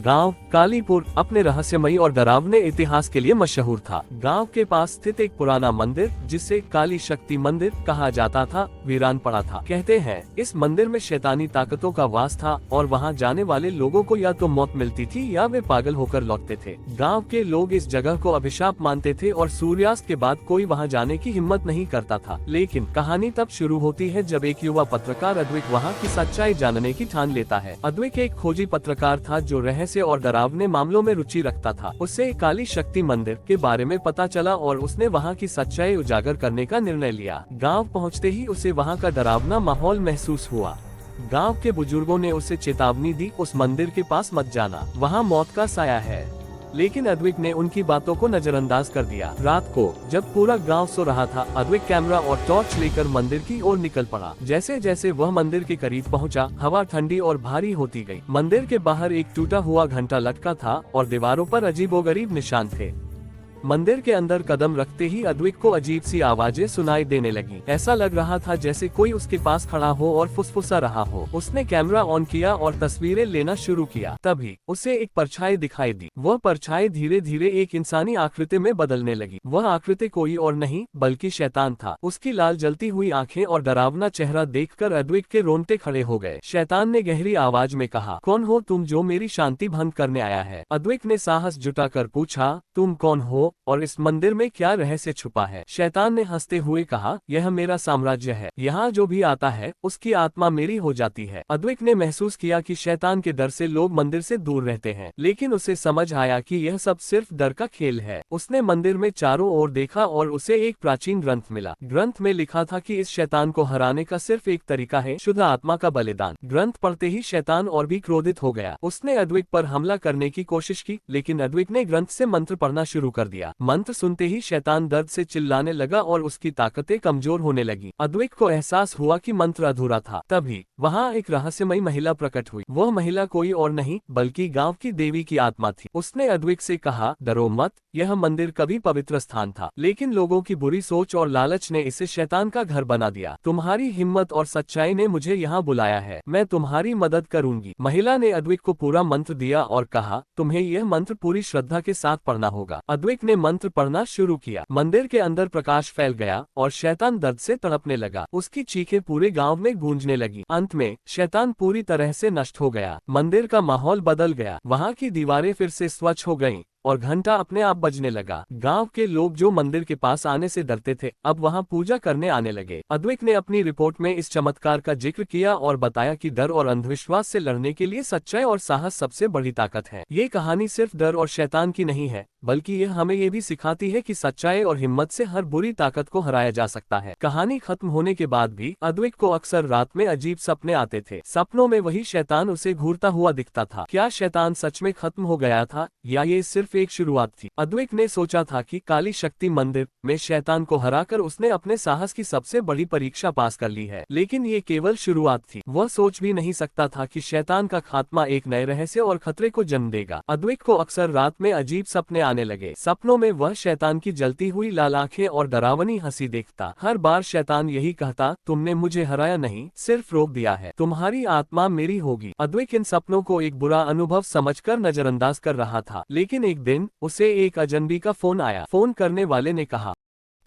गांव कालीपुर अपने रहस्यमयी और डरावने इतिहास के लिए मशहूर था। गांव के पास स्थित एक पुराना मंदिर, जिसे काली शक्ति मंदिर कहा जाता था, वीरान पड़ा था। कहते हैं इस मंदिर में शैतानी ताकतों का वास था और वहां जाने वाले लोगों को या तो मौत मिलती थी या वे पागल होकर लौटते थे। गाँव के लोग इस जगह को अभिशाप मानते थे और सूर्यास्त के बाद कोई वहाँ जाने की हिम्मत नहीं करता था। लेकिन कहानी तब शुरू होती है जब एक युवा पत्रकार अद्विक वहाँ की सच्चाई जानने की ठान लेता है। अद्विक एक खोजी पत्रकार था जो रहस्य और डरावने मामलों में रुचि रखता था। उसे काली शक्ति मंदिर के बारे में पता चला और उसने वहां की सच्चाई उजागर करने का निर्णय लिया। गांव पहुंचते ही उसे वहां का डरावना माहौल महसूस हुआ। गांव के बुजुर्गों ने उसे चेतावनी दी, उस मंदिर के पास मत जाना, वहां मौत का साया है। लेकिन अद्विक ने उनकी बातों को नजरअंदाज कर दिया। रात को जब पूरा गांव सो रहा था, अद्विक कैमरा और टॉर्च लेकर मंदिर की ओर निकल पड़ा। जैसे जैसे वह मंदिर के करीब पहुंचा, हवा ठंडी और भारी होती गई। मंदिर के बाहर एक टूटा हुआ घंटा लटका था और दीवारों पर अजीबोगरीब निशान थे। मंदिर के अंदर कदम रखते ही अद्विक को अजीब सी आवाजें सुनाई देने लगी। ऐसा लग रहा था जैसे कोई उसके पास खड़ा हो और फुसफुसा रहा हो। उसने कैमरा ऑन किया और तस्वीरें लेना शुरू किया। तभी उसे एक परछाई दिखाई दी। वह परछाई धीरे धीरे एक इंसानी आकृति में बदलने लगी। वह आकृति कोई और नहीं बल्कि शैतान था। उसकी लाल जलती हुई आंखें और डरावना चेहरा देखकर अद्विक के रोंगटे खड़े हो गए। शैतान ने गहरी आवाज में कहा, कौन हो तुम जो मेरी शांति भंग करने आया है? अद्विक ने साहस जुटाकर पूछा, तुम कौन हो और इस मंदिर में क्या रहस्य छुपा है? शैतान ने हंसते हुए कहा, यह मेरा साम्राज्य है। यहाँ जो भी आता है उसकी आत्मा मेरी हो जाती है। अद्विक ने महसूस किया कि शैतान के डर से लोग मंदिर से दूर रहते हैं, लेकिन उसे समझ आया कि यह सब सिर्फ डर का खेल है। उसने मंदिर में चारों ओर देखा और उसे एक प्राचीन ग्रंथ मिला। ग्रंथ में लिखा था कि इस शैतान को हराने का सिर्फ एक तरीका है, शुद्ध आत्मा का बलिदान। ग्रंथ पढ़ते ही शैतान और भी क्रोधित हो गया। उसने अद्विक पर हमला करने की कोशिश की, लेकिन अद्विक ने ग्रंथ से मंत्र पढ़ना शुरू कर दिया। मंत्र सुनते ही शैतान दर्द से चिल्लाने लगा और उसकी ताकतें कमजोर होने लगी। अद्विक को एहसास हुआ कि मंत्र अधूरा था। तभी वहाँ एक रहस्यमयी महिला प्रकट हुई। वह महिला कोई और नहीं बल्कि गांव की देवी की आत्मा थी। उसने अद्विक से कहा, डरो मत, यह मंदिर कभी पवित्र स्थान था, लेकिन लोगों की बुरी सोच और लालच ने इसे शैतान का घर बना दिया। तुम्हारी हिम्मत और सच्चाई ने मुझे यहाँ बुलाया है, मैं तुम्हारी मदद करूंगी। महिला ने अद्विक को पूरा मंत्र दिया और कहा, तुम्हें यह मंत्र पूरी श्रद्धा के साथ पढ़ना होगा। अद्विक ने मंत्र पढ़ना शुरू किया। मंदिर के अंदर प्रकाश फैल गया और शैतान दर्द से तड़पने लगा। उसकी चीखें पूरे गांव में गूंजने लगी। अंत में शैतान पूरी तरह से नष्ट हो गया। मंदिर का माहौल बदल गया। वहां की दीवारें फिर से स्वच्छ हो गईं और घंटा अपने आप बजने लगा। गांव के लोग जो मंदिर के पास आने से डरते थे, अब वहां पूजा करने आने लगे। अद्विक ने अपनी रिपोर्ट में इस चमत्कार का जिक्र किया और बताया कि डर और अंधविश्वास से लड़ने के लिए सच्चाई और साहस सबसे बड़ी ताकत है। ये कहानी सिर्फ डर और शैतान की नहीं है, बल्कि यह हमें ये भी सिखाती है कि सच्चाई और हिम्मत से हर बुरी ताकत को हराया जा सकता है। कहानी खत्म होने के बाद भी अद्विक को अक्सर रात में अजीब सपने आते थे। सपनों में वही शैतान उसे घूरता हुआ दिखता था। क्या शैतान सच में खत्म हो गया था या ये सिर्फ एक शुरुआत थी? अद्विक ने सोचा था कि काली शक्ति मंदिर में शैतान को हराकर उसने अपने साहस की सबसे बड़ी परीक्षा पास कर ली है, लेकिन ये केवल शुरुआत थी। वह सोच भी नहीं सकता था कि शैतान का खात्मा एक नए रहस्य और खतरे को जन्म देगा। अद्विक को अक्सर रात में अजीब सपने आने लगे। सपनों में वह शैतान की जलती हुई लाल आंखें और डरावनी हंसी देखता। हर बार शैतान यही कहता, तुमने मुझे हराया नहीं, सिर्फ रोक दिया है, तुम्हारी आत्मा मेरी होगी। अद्विक इन सपनों को एक बुरा अनुभव समझकर नजरअंदाज कर रहा था, लेकिन एक दिन उसे एक अजनबी का फोन आया। फोन करने वाले ने कहा,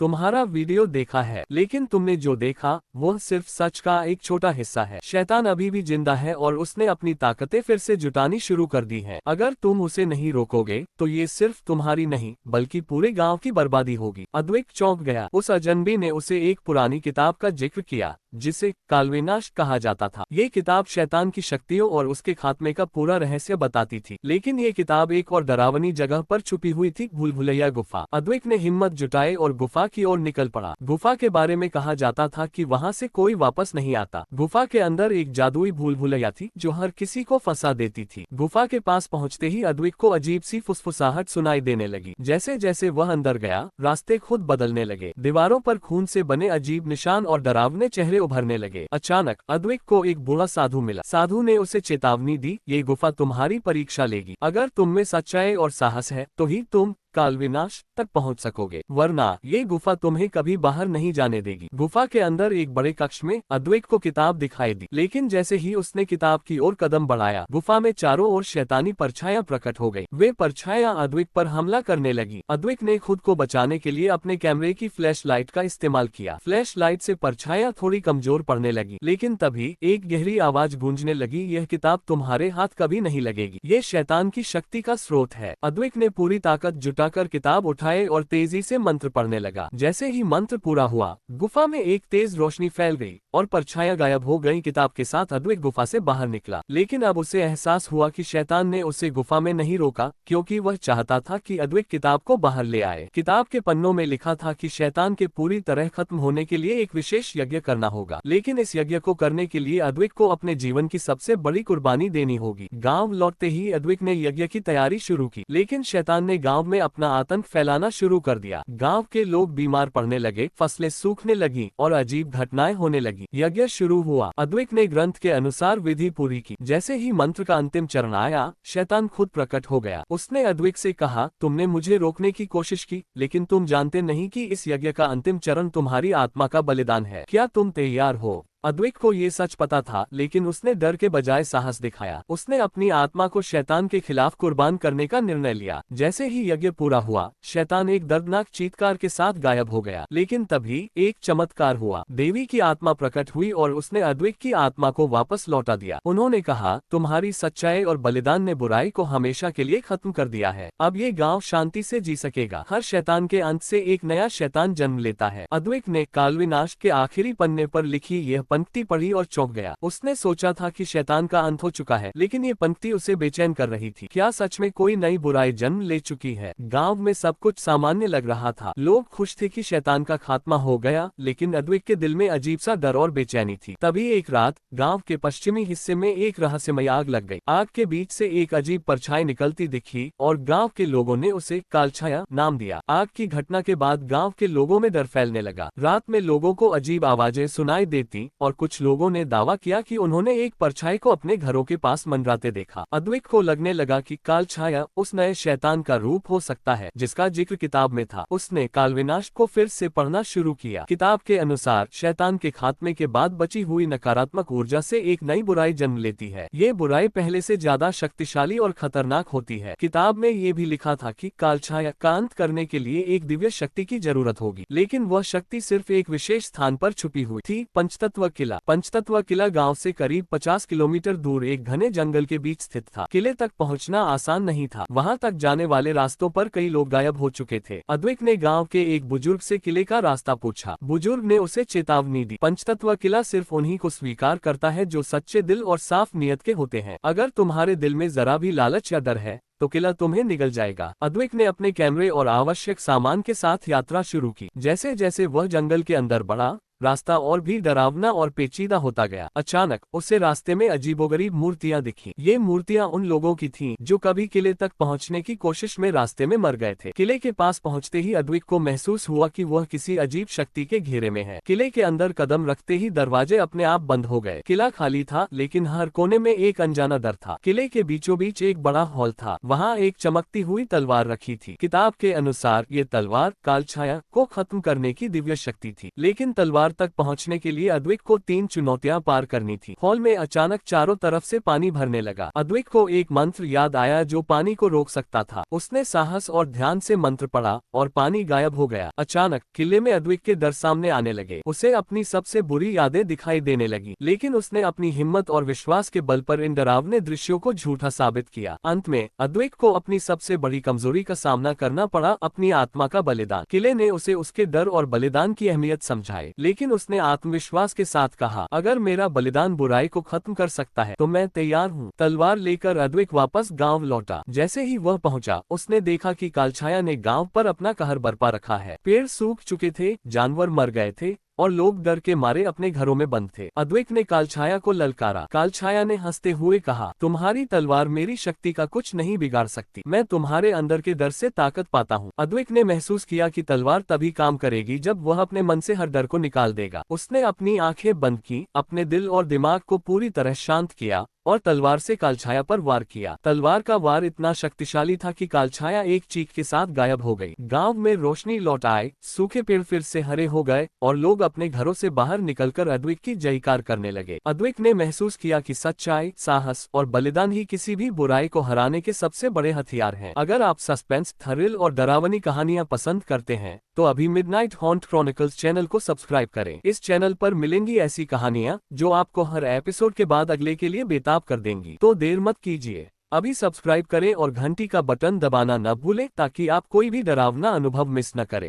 तुम्हारा वीडियो देखा है, लेकिन तुमने जो देखा वह सिर्फ सच का एक छोटा हिस्सा है। शैतान अभी भी जिंदा है और उसने अपनी ताकतें फिर से जुटानी शुरू कर दी हैं। अगर तुम उसे नहीं रोकोगे तो ये सिर्फ तुम्हारी नहीं बल्कि पूरे गांव की बर्बादी होगी। अद्विक चौंक गया। उस अजनबी ने उसे एक पुरानी किताब का जिक्र किया जिसे कालविनाश कहा जाता था। ये किताब शैतान की शक्तियों और उसके खात्मे का पूरा रहस्य बताती थी, लेकिन ये किताब एक और डरावनी जगह पर छुपी हुई थी, भूल भुलैया गुफा। अद्विक ने हिम्मत जुटाई और गुफा की ओर निकल पड़ा। गुफा के बारे में कहा जाता था कि वहां से कोई वापस नहीं आता। गुफा के अंदर एक जादुई भूल भुलैया थी जो हर किसी को फंसा देती थी। गुफा के पास पहुंचते ही अद्विक को अजीब सी फुसफुसाहट सुनाई देने लगी। जैसे जैसे वह अंदर गया, रास्ते खुद बदलने लगे। दीवारों पर खून से बने अजीब निशान और डरावने चेहरे उभरने लगे। अचानक अद्विक को एक बूढ़ा साधु मिला। साधु ने उसे चेतावनी दी, ये गुफा तुम्हारी परीक्षा लेगी। अगर तुम में सच्चाई और साहस है तो ही तुम काल विनाश तक पहुंच सकोगे, वरना ये गुफा तुम्हें कभी बाहर नहीं जाने देगी। गुफा के अंदर एक बड़े कक्ष में अद्वैत को किताब दिखाई दी, लेकिन जैसे ही उसने किताब की ओर कदम बढ़ाया, गुफा में चारों ओर शैतानी परछायां प्रकट हो गई। वे परछायां अद्वैत पर हमला करने लगी। अद्वैत ने खुद को बचाने के लिए अपने कैमरे की फ्लैश लाइट का इस्तेमाल किया। फ्लैश लाइट से परछायां थोड़ी कमजोर पड़ने लगी, लेकिन तभी एक गहरी आवाज गूंजने लगी, यह किताब तुम्हारे हाथ कभी नहीं लगेगी, ये शैतान की शक्ति का स्रोत है। अद्वैत ने पूरी ताकत जुटाकर किताब उठाए और तेजी से मंत्र पढ़ने लगा। जैसे ही मंत्र पूरा हुआ, गुफा में एक तेज रोशनी फैल गई और परछायां गायब हो गईं। किताब के साथ अद्वैत गुफा से बाहर निकला, लेकिन अब उसे एहसास हुआ कि शैतान ने उसे गुफा में नहीं रोका, क्योंकि वह चाहता था कि अद्वैत किताब को बाहर ले आए। किताब के पन्नों में लिखा था कि शैतान के पूरी तरह खत्म होने के लिए एक विशेष यज्ञ करना होगा, लेकिन इस यज्ञ को करने के लिए अद्वैत को अपने जीवन की सबसे बड़ी कुर्बानी देनी होगी। गांव लौटते ही अद्वैत ने यज्ञ की तैयारी शुरू की, लेकिन शैतान ने गांव में अपना आतंक फैलाना शुरू कर दिया। गांव के लोग बीमार पड़ने लगे, फसलें सूखने लगी और अजीब घटनाएं होने लगी। यज्ञ शुरू हुआ। अद्वैत ने ग्रंथ के अनुसार विधि पूरी की। जैसे ही मंत्र का अंतिम चरण आया, शैतान खुद प्रकट हो गया। उसने अद्वैत से कहा, तुमने मुझे रोकने की कोशिश की, लेकिन तुम जानते नहीं कि इस यज्ञ का अंतिम चरण तुम्हारी आत्मा का बलिदान है। क्या तुम तैयार हो? अद्वैत को ये सच पता था, लेकिन उसने डर के बजाय साहस दिखाया। उसने अपनी आत्मा को शैतान के खिलाफ कुर्बान करने का निर्णय लिया। जैसे ही यज्ञ पूरा हुआ, शैतान एक दर्दनाक चीत्कार के साथ गायब हो गया, लेकिन तभी एक चमत्कार हुआ। देवी की आत्मा प्रकट हुई और उसने अद्वैत की आत्मा को वापस लौटा दिया। उन्होंने कहा, तुम्हारी सच्चाई और बलिदान ने बुराई को हमेशा के लिए खत्म कर दिया है। अब ये गाँव शांति से जी सकेगा। हर शैतान के अंत से एक नया शैतान जन्म लेता है। अद्वैत ने कालविनाश के आखिरी पन्ने पर लिखी यह पंक्ति पढ़ी और चौंक गया। उसने सोचा था कि शैतान का अंत हो चुका है, लेकिन ये पंक्ति उसे बेचैन कर रही थी। क्या सच में कोई नई बुराई जन्म ले चुकी है? गांव में सब कुछ सामान्य लग रहा था। लोग खुश थे कि शैतान का खात्मा हो गया, लेकिन अद्वैत के दिल में अजीब सा डर और बेचैनी थी। तभी एक रात गांव के पश्चिमी हिस्से में एक रहस्यमय आग लग गई। आग के बीच से एक अजीब परछाई निकलती दिखी और गाँव के लोगों ने उसे कालछाया नाम दिया। आग की घटना के बाद गाँव के लोगों में डर फैलने लगा। रात में लोगों को अजीब आवाजें सुनाई देती और कुछ लोगों ने दावा किया कि उन्होंने एक परछाई को अपने घरों के पास मंडराते देखा। अद्वैत को लगने लगा कि कालछाया उस नए शैतान का रूप हो सकता है जिसका जिक्र किताब में था। उसने कालविनाश को फिर से पढ़ना शुरू किया। किताब के अनुसार शैतान के खात्मे के बाद बची हुई नकारात्मक ऊर्जा से एक नई बुराई जन्म लेती है। ये बुराई पहले से ज्यादा शक्तिशाली और खतरनाक होती है। किताब में ये भी लिखा था कि कालछाया का अंत करने के लिए एक दिव्य शक्ति की जरूरत होगी, लेकिन वह शक्ति सिर्फ एक विशेष स्थान पर छुपी हुई थी, पंचतत्व किला। पंचतत्व किला गांव से करीब 50 किलोमीटर दूर एक घने जंगल के बीच स्थित था। किले तक पहुंचना आसान नहीं था। वहां तक जाने वाले रास्तों पर कई लोग गायब हो चुके थे। अद्वैत ने गांव के एक बुजुर्ग से किले का रास्ता पूछा। बुजुर्ग ने उसे चेतावनी दी, पंचतत्व किला सिर्फ उन्हीं को स्वीकार करता है जो सच्चे दिल और साफ नियत के होते हैं। अगर तुम्हारे दिल में जरा भी लालच या डर है तो किला तुम्हें निगल जाएगा। अद्वैत ने अपने कैमरे और आवश्यक सामान के साथ यात्रा शुरू की। जैसे जैसे वह जंगल के अंदर बढ़ा, रास्ता और भी डरावना और पेचीदा होता गया। अचानक उसे रास्ते में अजीबोगरीब मूर्तियां दिखी। ये मूर्तियां उन लोगों की थीं जो कभी किले तक पहुंचने की कोशिश में रास्ते में मर गए थे। किले के पास पहुंचते ही अद्वैत को महसूस हुआ कि वह किसी अजीब शक्ति के घेरे में है। किले के अंदर कदम रखते ही दरवाजे अपने आप बंद हो गए। किला खाली था, लेकिन हर कोने में एक अनजाना डर था। किले के बीचों बीच एक बड़ा हॉल था। वहाँ एक चमकती हुई तलवार रखी थी। किताब के अनुसार ये तलवार कालछाया को खत्म करने की दिव्य शक्ति थी, लेकिन तलवार तक पहुंचने के लिए अद्वैत को 3 चुनौतियां पार करनी थी। हॉल में अचानक चारों तरफ से पानी भरने लगा। अद्वैत को एक मंत्र याद आया जो पानी को रोक सकता था। उसने साहस और ध्यान से मंत्र पढ़ा और पानी गायब हो गया। अचानक किले में अद्वैत के डर सामने आने लगे। उसे अपनी सबसे बुरी यादें दिखाई देने लगी, लेकिन उसने अपनी हिम्मत और विश्वास के बल पर इन डरावने दृश्यों को झूठा साबित किया। अंत में अद्वैत को अपनी सबसे बड़ी कमजोरी का सामना करना पड़ा, अपनी आत्मा का बलिदान। किले ने उसे उसके डर और बलिदान की अहमियत समझाई, लेकिन उसने आत्मविश्वास के साथ कहा, अगर मेरा बलिदान बुराई को खत्म कर सकता है तो मैं तैयार हूँ। तलवार लेकर अद्वैत वापस गांव लौटा। जैसे ही वह पहुंचा, उसने देखा कि कालछाया ने गांव पर अपना कहर बरपा रखा है। पेड़ सूख चुके थे, जानवर मर गए थे और लोग डर के मारे अपने घरों में बंद थे। अद्वैत ने कालछाया को ललकारा। कालछाया ने हंसते हुए कहा, तुम्हारी तलवार मेरी शक्ति का कुछ नहीं बिगाड़ सकती। मैं तुम्हारे अंदर के डर से ताकत पाता हूँ। अद्वैत ने महसूस किया कि तलवार तभी काम करेगी जब वह अपने मन से हर डर को निकाल देगा। उसने अपनी आंखें बंद की, अपने दिल और दिमाग को पूरी तरह शांत किया और तलवार से कालछाया पर वार किया। तलवार का वार इतना शक्तिशाली था कि कालछाया एक चीख के साथ गायब हो गई। गांव में रोशनी लौट आए, सूखे पेड़ फिर से हरे हो गए और लोग अपने घरों से बाहर निकलकर अद्विक की जयकार करने लगे। अद्विक ने महसूस किया कि सच्चाई, साहस और बलिदान ही किसी भी बुराई को हराने के सबसे बड़े हथियार हैं। अगर आप सस्पेंस, थ्रिल और डरावनी कहानियां पसंद करते हैं तो अभी मिडनाइट हॉन्ट क्रॉनिकल्स चैनल को सब्सक्राइब करें। इस चैनल पर मिलेंगी ऐसी कहानियां जो आपको हर एपिसोड के बाद अगले के लिए बेताब कर देंगी। तो देर मत कीजिए, अभी सब्सक्राइब करें और घंटी का बटन दबाना न भूलें ताकि आप कोई भी डरावना अनुभव मिस न करें।